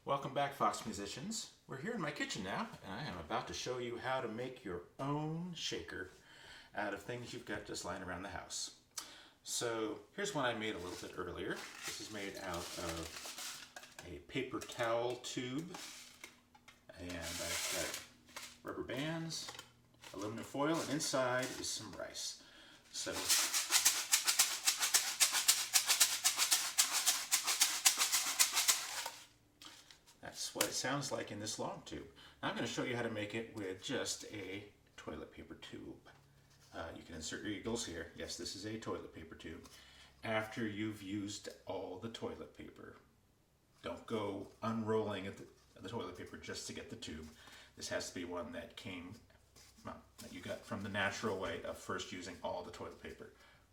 Welcome back, Fox musicians. We're here in my kitchen now, and I am about to show you how to make your own shaker out of things you've got just lying around the house. So here's one I made a little bit earlier. This is made out of a paper towel tube, and I've got rubber bands, aluminum foil, and inside is some rice. So that's what it sounds like in this long tube. Now I'm going to show you how to make it with just a toilet paper tube. You can insert your eagles here. Yes, this is a toilet paper tube. After you've used all the toilet paper. Don't go unrolling at the toilet paper just to get the tube. This has to be one that came, that you got from the natural way of first using all the toilet paper.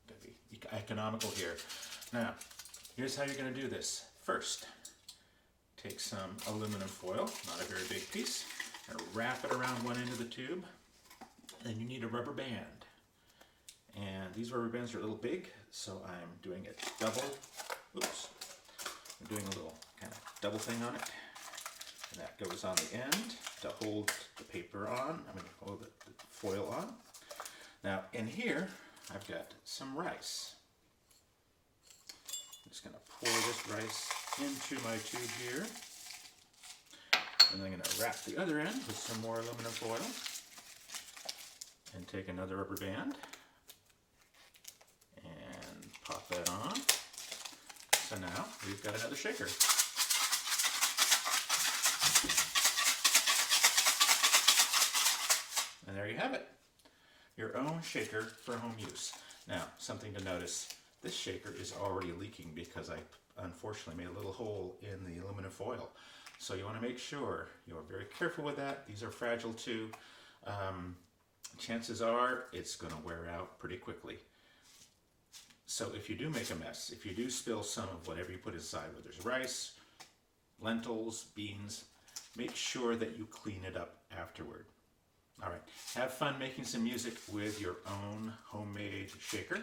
Gotta be economical here. Now, here's how you're going to do this. First, take some aluminum foil, not a very big piece, and wrap it around one end of the tube. Then you need a rubber band. And these rubber bands are a little big, so I'm doing a double, I'm doing a little kind of double thing on it. And that goes on the end to hold the paper on, hold the foil on. Now in here, I've got some rice. I'm just gonna pour this rice into my tube here. And I'm gonna wrap the other end with some more aluminum foil. And take another rubber band and pop that on. So now we've got another shaker. And there you have it. Your own shaker for home use. Now, something to notice, this shaker is already leaking because I unfortunately made a little hole in the aluminum foil. So you want to make sure you're very careful with that. These are fragile too. Chances are it's going to wear out pretty quickly. So if you do make a mess, if you do spill some of whatever you put inside, whether it's rice, lentils, beans, make sure that you clean it up afterward. All right, have fun making some music with your own homemade shaker,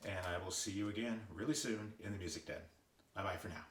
and I will see you again really soon in the music den. Bye-bye for now.